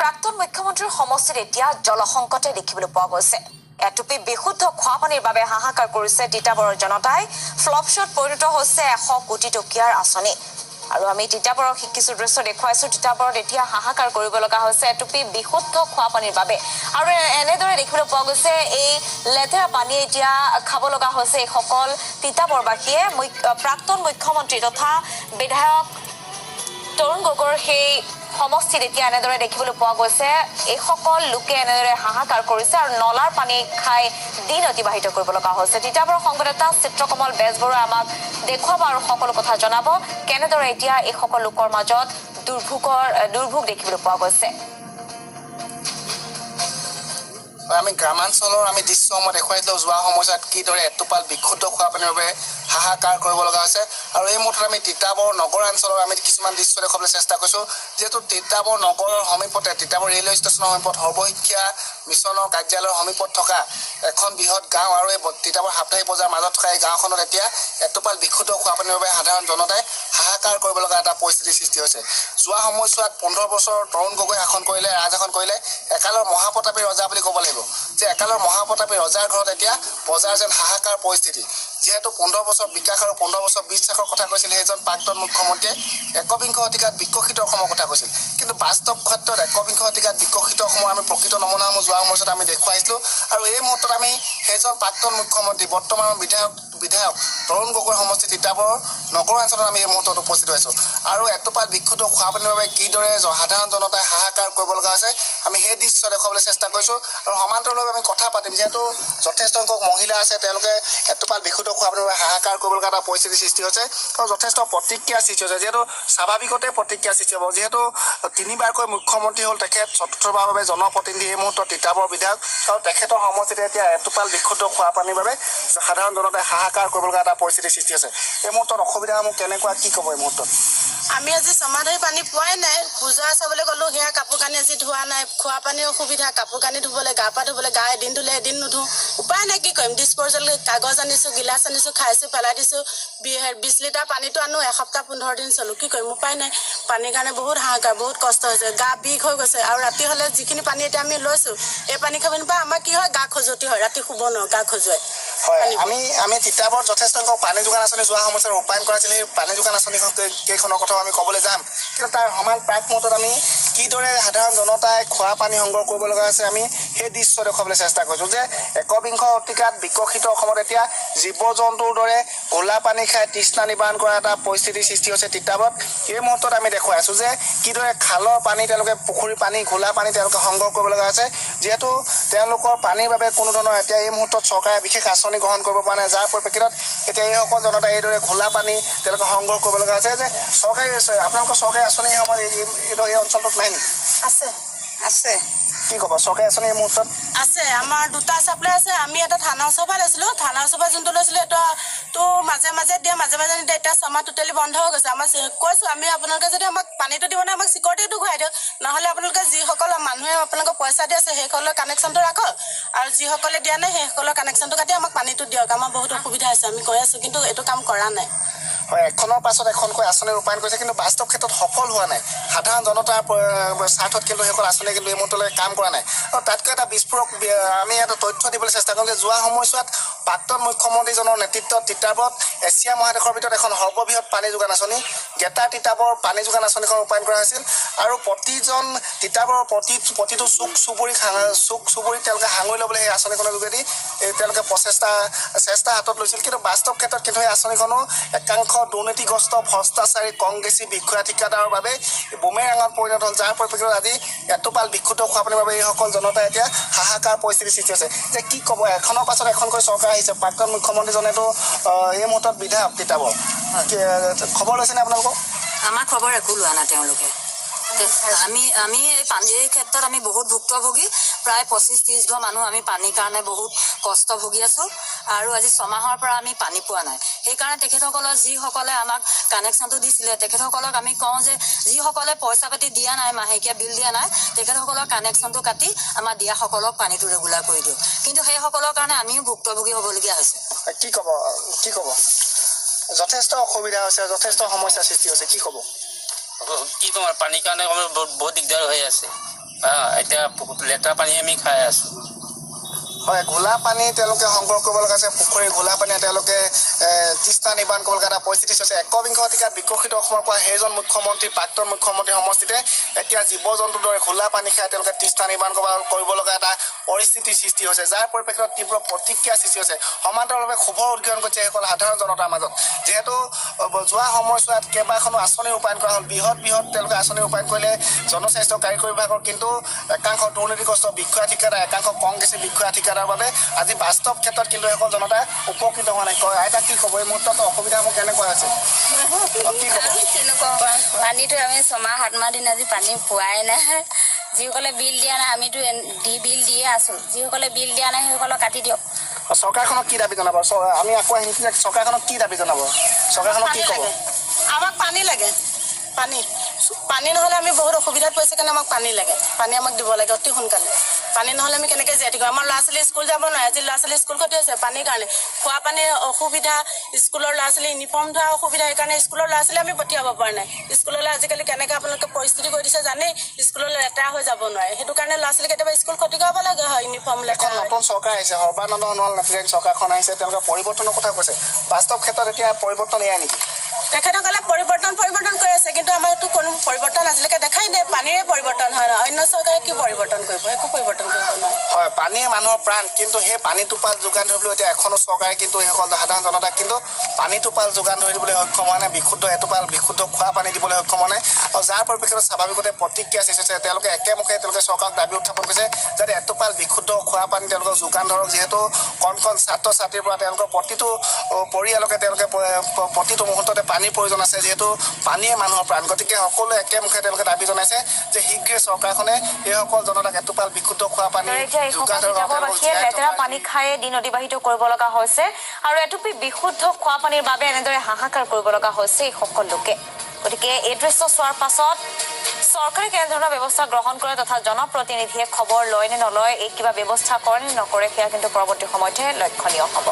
প্ৰাক্তন মুখ্যমন্ত্ৰীৰ সমষ্টিত এতিয়া জলসংকটে দেখিবলৈ পোৱা গৈছে। এটুপি বিশুদ্ধ খোৱা পানীৰ বাবে হাহাকাৰ কৰিছে তিতাবৰৰ জনতাই। ফ্লপশ্বত পৰিণত হৈছে 100 কোটি টকীয়াৰ আঁচনি। আৰু আমি তিতাবৰৰ কিছু দৃশ্য দেখুৱাইছো। তিতাবৰত এতিয়া হাহাকাৰ কৰিব লগা হৈছে এটুপি বিশুদ্ধ খোৱা পানীৰ বাবে। আৰু এনেদৰে দেখিবলৈ পোৱা গৈছে এই লেতেৰা পানী এতিয়া খাব লগা হৈছে এইসকল তিতাবৰবাসীয়ে। প্ৰাক্তন মুখ্যমন্ত্ৰী তথা বিধায়ক তৰুণ গগৈৰ সেই সমষ্টিত এতিয়া এনেদৰে দেখিবলৈ পোৱা গৈছে এইসকল লোকে এনেদৰে হাহাকাৰ কৰিছে আৰু নলাৰ পানী খাই দিন অতিবাহিত কৰিব লগা হৈছে। তিতাবৰৰ সংবাদদাতা চিত্ৰকমল বেজবৰুৱাই আমাক দেখুৱাব আৰু সকলো কথা জনাব কেনেদৰে এতিয়া এইসকল লোকৰ মাজত দুৰ্ভোগ দেখিবলৈ পোৱা গৈছে। আমি গ্ৰামাঞ্চলৰ দৃশ্যসমূহ দেখুৱাইছিলোঁ যোৱা সময়ছোৱাত কিদৰে এটোপাল বিশুদ্ধ খোৱা পানীৰ বাবে হাহাকাৰ কৰিব লগা হৈছে। আৰু এই মুহূৰ্তত আমি তিতাবৰ নগৰাঞ্চলৰ কিছুমান দৃশ্য দেখুৱাবলৈ চেষ্টা কৰিছোঁ। যিহেতু তিতাবৰ নগৰৰ সমীপতে তিতাবৰ ৰেলৱে ষ্টেচনৰ সমীপত সৰ্বশিক্ষা মিছনৰ কাৰ্যালয়ৰ সমীপত থকা এখন বৃহৎ গাঁও আৰু এই তিতাবৰ সাপ্তাহিক বজাৰৰ মাজত থকা এই গাঁওখনত এতিয়া এটোপাল বিশুদ্ধ খোৱা পানীৰ বাবে সাধাৰণ জনতাই হাহাকাৰ কৰিব লগা এটা পৰিস্থিতিৰ সৃষ্টি হৈছে। যোৱা সময়ছোৱাত 15 বছৰ তৰুণ গগৈ শাসন কৰিলে, ৰাজ শাসন কৰিলে। একালৰ মহাপ্ৰতাপী ৰজা বুলি ক'ব লাগিব যে একালৰ মহাপ্ৰতাপী ৰজাৰ ঘৰত এতিয়া বজাৰ যেন হাহাকাৰ পৰিস্থিতি। যিহেতু 15 বছৰ বিকাশ আৰু 15 বছৰ বিশ্বাসৰ কথা কৈছিল সেইজন প্ৰাক্তন মুখ্যমন্ত্ৰীয়ে একবিংশ শতিকাত বিকশিত অসমৰ কথা কৈছিল। কিন্তু বাস্তৱ ক্ষেত্ৰত একবিংশ শতিকাত বিকশিত অসমৰ আমি প্ৰকৃত নমুনাসমূহ যোৱা সময়ত আমি দেখুৱাইছিলোঁ। আৰু এই মুহূৰ্তত আমি সেইজন প্ৰাক্তন মুখ্যমন্ত্ৰী বৰ্তমানৰ বিধায়ক তৰুণ গগৈৰ সমষ্টি তিতাবৰ নগৰ অঞ্চলত আমি এই মুহূৰ্তত উপস্থিত হৈছোঁ। আৰু এটোপাল বিশুদ্ধ খোৱা পানীৰ বাবে কিদৰে সাধাৰণ জনতাই হাহাকাৰ কৰিব লগা হৈছে আমি সেই দৃশ্য দেখুৱাবলৈ চেষ্টা কৰিছোঁ। আৰু সমান্তৰালভাৱে আমি কথা পাতিম, যিহেতু যথেষ্ট সংখ্যক মহিলা আছে, তেওঁলোকে এটোপাল বিশুদ্ধ খোৱা পানীৰ বাবে হাহাকাৰ কৰিব লগা এটা পৰিস্থিতিৰ সৃষ্টি হৈছে আৰু যথেষ্ট প্ৰতিক্ৰিয়াৰ সৃষ্টি হৈছে। যিহেতু স্বাভাৱিকতে প্ৰতিক্ৰিয়াৰ সৃষ্টি হ'ব, যিহেতু 3বাৰকৈ মুখ্যমন্ত্ৰী হ'ল তেখেত, চতুৰ্থবাৰৰ বাবে জনপ্ৰতিনিধি এই মুহূৰ্তত তিতাবৰ বিধায়ক আৰু তেখেতৰ সমষ্টিতে এতিয়া এটোপাল বিশুদ্ধ খোৱা পানীৰ বাবে সাধাৰণ জনতাই হাহাকাৰ কৰিব লগা এটা পৰিস্থিতিৰ সৃষ্টি হৈছে। এই মুহূৰ্তত অসুবিধাসমূহ কেনেকুৱা কি ক'ব এই মুহূৰ্তত? আমি আজি সমাধান পানী পোৱাই নাই। পূজা চাবলৈ গ'লো, সেয়া কাপোৰ কানি আজি ধোৱা নাই। খোৱা পানীৰ অসুবিধা, কাপোৰ কানি ধুবলৈ, গা পা ধুবলৈ, গা এদিন ধুলে এদিন নুধো। উপায় নাই, কি কৰিম। ডিছপ'জেল কাগজ আনিছোঁ, গিলাচ আনিছোঁ, খাইছোঁ, পেলাই দিছোঁ। 20 লিটাৰ পানীটো আনো, এসপ্তাহ 15 দিন চলো, কি কৰিম। উপায় নাই। পানীৰ কাৰণে বহুত হাহাকাৰ, বহুত কষ্ট হৈছে। গা বিষ হৈ গৈছে। আৰু ৰাতি হ'লে যিখিনি পানী এতিয়া আমি লৈছোঁ, এই পানী খাব নাপায় আমাৰ কি হয়, গা খজুৱতি হয়। ৰাতি শুব নোৱাৰোঁ, গা খজুৱাই। হয়, আমি তিতাবৰত যথেষ্ট সংখ্যক পানী যোগান আঁচনি যোৱা সময়ছোৱাত ৰূপায়ণ কৰাইছিল। সেই পানী যোগান আঁচনি কেইখনৰ কথাও আমি ক'বলৈ যাম। কিন্তু তাৰ সমান প্ৰাক মুহূৰ্তত আমি কিদৰে সাধাৰণ জনতাই খোৱা পানী সংগ্ৰহ কৰিব লগা আছে আমি সেই দৃশ্য দেখুৱাবলৈ চেষ্টা কৰিছোঁ। যে একবিংশ শতিকাত বিকশিত অসমত এতিয়া জীৱ জন্তুৰ দৰে ঘোলা পানী খাই তৃষ্ণা নিবাৰণ কৰা এটা পৰিস্থিতিৰ সৃষ্টি হৈছে তিতাবৰত। এই মুহূৰ্তত আমি দেখুৱাই আছোঁ যে কিদৰে খালৰ পানী তেওঁলোকে, পুখুৰীৰ পানী, ঘোলা পানী তেওঁলোকে সংগ্ৰহ কৰিব লগা আছে। যিহেতু তেওঁলোকৰ পানীৰ বাবে কোনো ধৰণৰ এতিয়া এই মুহূৰ্তত চৰকাৰে বিশেষ আঁচনি গ্ৰহণ কৰিব পৰা নাই, যাৰ পৰিপ্ৰেক্ষিতত এতিয়া এইসকল জনতাই এইদৰে ঘোলা পানী তেওঁলোকে সংগ্ৰহ কৰিব লগা আছে। যে চৰকাৰী আপোনালোকৰ চৰকাৰী আঁচনি এই সময়ত এই অঞ্চলটোত নাই নেকি? আছে, আছে। কি ক'ব চৰকাৰী আঁচনি এই মুহূৰ্তত? আছে, আমাৰ দুটা চাপ্লাই আছে। আমি এটা থানা চফা লৈছিলোঁ। থানা চফা যোনটো লৈছিলোঁ এইটো মাজে মাজে দিয়ে, মাজে মাজে নিদিয়ে। এতিয়া আমাৰ টোটেলি বন্ধ হৈ গৈছে। আমাৰ কৈছোঁ আমি আপোনালোকে যদি আমাক পানীটো দিব নাই, আমাক চিকিউৰিটিটো ঘূৰাই দিয়ক। নহ'লে আপোনালোকে যিসকল মানুহে আপোনালোকক পইচা দি আছে সেইসকলৰ কানেকশ্যনটো ৰাখক, আৰু যিসকলে দিয়া নাই সেইসকলৰ কানেকশ্যনটো কাটি আমাক পানীটো দিয়ক। আমাৰ বহুত অসুবিধা হৈছে, আমি কৈ আছোঁ, কিন্তু এইটো কাম কৰা নাই। হয়, এখনৰ পাছত এখনকৈ আঁচনি ৰূপায়ণ কৰিছে, কিন্তু বাস্তৱ ক্ষেত্ৰত সফল হোৱা নাই। সাধাৰণ জনতাৰ স্বাৰ্থত কিন্তু সেইসকল আঁচনি কিন্তু এই মুহূৰ্তলৈ কাম কৰা নাই। আৰু তাতকৈ এটা বিস্ফোৰক আমি এটা তথ্য দিবলৈ চেষ্টা কৰিম যে যোৱা সময়ছোৱাত প্ৰাক্তন মুখ্যমন্ত্ৰীজনৰ নেতৃত্বত তিতাবৰত এছিয়া মহাদেশৰ ভিতৰত এখন সৰ্ববৃহৎ পানী যোগান আঁচনি গেটা তিতাবৰ পানী যোগান আঁচনিখন ৰূপায়ণ কৰা হৈছিল। আৰু প্ৰতিজন তিতাবৰৰ প্ৰতিটো চুক চুবুৰী তেওঁলোকে সাঙুৰি ল'বলৈ সেই আঁচনিখনৰ যোগেদি তেওঁলোকে চেষ্টা হাতত লৈছিল। কিন্তু বাস্তৱ ক্ষেত্ৰত কিন্তু সেই আঁচনিখনো একাংশ দুৰ্নীতিগ্ৰস্ত ভ্ৰষ্টাচাৰী কংগ্ৰেছী বিষয়া ঠিকাদাৰৰ বাবে বুমেৰাঙত পৰিণত হ'ল, যাৰ পৰিপ্ৰেক্ষিতত আজি এটোপাল বিশুদ্ধ খোৱা পানীৰ বাবে এইসকল জনতাই এতিয়া হাহাকাৰ পৰিস্থিতিৰ সৃষ্টি হৈছে। যে কি ক'ব, এখনৰ পাছত এখনকৈ চৰকাৰ আহিছে, প্ৰাক্তন মুখ্যমন্ত্ৰীজনেতো এই মুহূৰ্তত বিধায়ক তিতাবৰ, খবৰ লৈছেনে আপোনালোকক? আমাৰ খবৰ একো লোৱা নাই তেওঁলোকে। আমি এই ক্ষেত্ৰত আমি বহুত ভুক্তভোগী। প্ৰায় 25-30 ঘৰ মানুহ আমি পানীৰ কাৰণে বহুত কষ্ট ভুগি আছোঁ। আৰু আজি 6 মাহৰ পৰা আমি পানী পোৱা নাই। সেইকাৰণে তেখেতসকলৰ যিসকলে আমাক কানেকশ্যনটো দিছিলে তেখেতসকলক আমি কওঁ যে যিসকলে পইচা পাতি দিয়া নাই, মাহেকীয়া বিল দিয়া নাই, তেখেতসকলৰ কানেকশ্যনটো কাটি আমাৰ দিয়াসকলক পানীটো ৰেগুলাৰ কৰি দিওঁ। কিন্তু সেইসকলৰ কাৰণে আমিও ভুক্তভোগী হ'বলগীয়া হৈছে। কি ক'ব? যথেষ্ট অসুবিধা হৈছে, যথেষ্ট সমস্যাৰ সৃষ্টি হৈছে, কি ক'ব? কি ক'ম আৰু পানীৰ কাৰণে বহুত দিগদাৰ হৈ আছে। এতিয়া লেতেৰা পানী আমি খাই আছোঁ। হয়, ঘোলা পানী তেওঁলোকে সংগ্ৰহ কৰিব লগা আছে। পুখুৰীৰ ঘোলা পানীয়ে তেওঁলোকে তৃষ্ণা নিবাৰণ কৰিব লগা এটা পৰিস্থিতি হৈছে। একবিংশ শতিকাত বিকশিত অসমৰ পৰা সেইজন মুখ্যমন্ত্ৰী, প্ৰাক্তন মুখ্যমন্ত্ৰী সমষ্টিতে এতিয়া জীৱ জন্তুৰ দৰে ঘোলা পানী খাই তেওঁলোকে তৃষ্ণা নিবাৰণ কৰিব লগা এটা পৰিস্থিতিৰ সৃষ্টি হৈছে, যাৰ পৰিপ্ৰেক্ষিতত তীব্ৰ প্ৰতিক্ৰিয়াৰ সৃষ্টি হৈছে। সমান্তৰালভাৱে ক্ষোভৰ উদ্গীৰণ কৰিছে সেইসকল সাধাৰণ জনতাৰ মাজত। যিহেতু যোৱা সময়ছোৱাত কেইবাখনো আঁচনি ৰূপায়ণ কৰা হ'ল, বৃহৎ তেওঁলোকে আঁচনি ৰূপায়ণ কৰিলে জনস্বাস্থ্য কাৰিকৰী বিভাগৰ, কিন্তু একাংশ দুৰ্নীতিগ্ৰস্ত বিষয়া ঠিকাদাৰ, একাংশ কংগ্ৰেছী বিষয়া ঠিকাদাৰ বাবে আজি বাস্তৱ ক্ষেত্ৰত কিন্তু সেইসকল জনতা উপকৃত হোৱা নাই। আইতা কি খবৰ? এই মুহূৰ্তত অসুবিধাসমূহ কেনেকুৱা আছে? কি খবৰ? পানীটো আমি 6-7 মাহ দিন আজি পানী পোৱাই নাই। যিসকলে বিল দিয়া নাই আমিতো বিল দিয়ে আছোঁ, যিসকলে বিল দিয়া নাই সেইসকলক কাটি দিয়ক। চৰকাৰখনক কি দাবী জনাব? আমি আকৌ আহিম, চৰকাৰখনক কি দাবী জনাব? চৰকাৰখনক কি ক'ব? আমাক পানী লাগে, পানী নহ'লে আমি বহুত অসুবিধাত পৰিছে কাৰণে আমাক পানী লাগে। পানী আমাক দিব লাগে অতি সোনকালে। পানী নহ'লে আমি কেনেকৈ জীয়াই থাকিম? আমাৰ ল'ৰা ছোৱালী স্কুল যাব নোৱাৰে। আজি ল'ৰা ছোৱালী স্কুল ক্ষতি হৈছে পানীৰ কাৰণে। খোৱা পানীৰ অসুবিধা, স্কুলৰ ল'ৰা ছোৱালী ইউনিফৰ্ম ধোৱা অসুবিধা, সেইকাৰণে স্কুলৰ ল'ৰা ছোৱালী আমি পঠিয়াব পৰা নাই। স্কুললৈ আজিকালি কেনেকৈ আপোনালোকে পৰিস্থিতি কৰি দিছে জানেই, স্কুললৈ লেতেৰা হৈ যাব নোৱাৰে। সেইটো কাৰণে ল'ৰা ছোৱালী কেতিয়াবা স্কুল ক্ষতি কৰাব লাগে হয়, ইউনিফৰ্ম এখন লেতেৰা। নতুন চৰকাৰ আহিছে, সৰ্বানন্দ সোণোৱাল নেতৃত্বাধীন চৰকাৰখন আহিছে, তেওঁলোকে পৰিৱৰ্তনৰ কথা কৈছে। বাস্তৱ ক্ষেত্ৰত এতিয়া পৰিৱৰ্তন এয়াই নেকি? তেখেতসকলে পৰিৱৰ্তন কৰি আছে, কিন্তু আমাৰতো কোনো পৰিৱৰ্তন আজিলৈকে দেখাই নাই। পানীৰে পৰিৱৰ্তন হয় ন, অন্য চৰকাৰে কি পৰিৱৰ্তন কৰিব? একো পৰিৱৰ্তন কৰিব নোৱাৰে। হয়, পানীয়ে মানুহৰ প্ৰাণ, কিন্তু সেই পানী টোপাল যোগান ধৰিবলৈ এতিয়া এখনো চৰকাৰে কিন্তু সেইসকল সাধাৰণ জনতাক কিন্তু পানী টোপাল যোগান ধৰিবলৈ সক্ষম হোৱা নাই, বিশুদ্ধ খোৱা পানী দিবলৈ সক্ষম হোৱা নাই। আৰু যাৰ পৰিপ্ৰেক্ষিতত স্বাভাৱিকতে প্ৰতিক্ৰিয়া সৃষ্টি হৈছে। তেওঁলোকে একেমুখে চৰকাৰক দাবী উত্থাপন কৰিছে যাতে এটোপাল বিশুদ্ধ খোৱা পানী তেওঁলোকক যোগান ধৰক। যিহেতু কণ ছাত্ৰ ছাত্ৰীৰ পৰা তেওঁলোকৰ প্ৰতিটো পৰিয়ালকে তেওঁলোকে প্ৰতিটো মুহূৰ্ততে পানীৰ প্ৰয়োজন আছে। যিহেতু পানীয়ে মানুহৰ প্ৰাণ, গতিকে সকলোৱে একেমুখে তেওঁলোকে দাবী জনাইছে যে শীঘ্ৰে চৰকাৰখনে এইসকল জনতাক এটোপাল বিশুদ্ধ খোৱা পানী যোগান ধৰক। লেতেৰা পানী খায়ে দিন অতিবাহিত কৰিব লগা হৈছে আৰু এটুপি বিশুদ্ধ খোৱা পানীৰ বাবে এনেদৰে হাহাকাৰ কৰিব লগা হৈছে এইসকল লোকে। গতিকে এই দৃশ্য চোৱাৰ পাছত চৰকাৰে কেনেধৰণৰ ব্যৱস্থা গ্ৰহণ কৰে তথা জনপ্ৰতিনিধিয়ে খবৰ লয় নে নলয়, এই কিবা ব্যৱস্থা কৰে নে নকৰে, সেয়া কিন্তু পৰৱৰ্তী সময়তহে লক্ষণীয় হ'ব।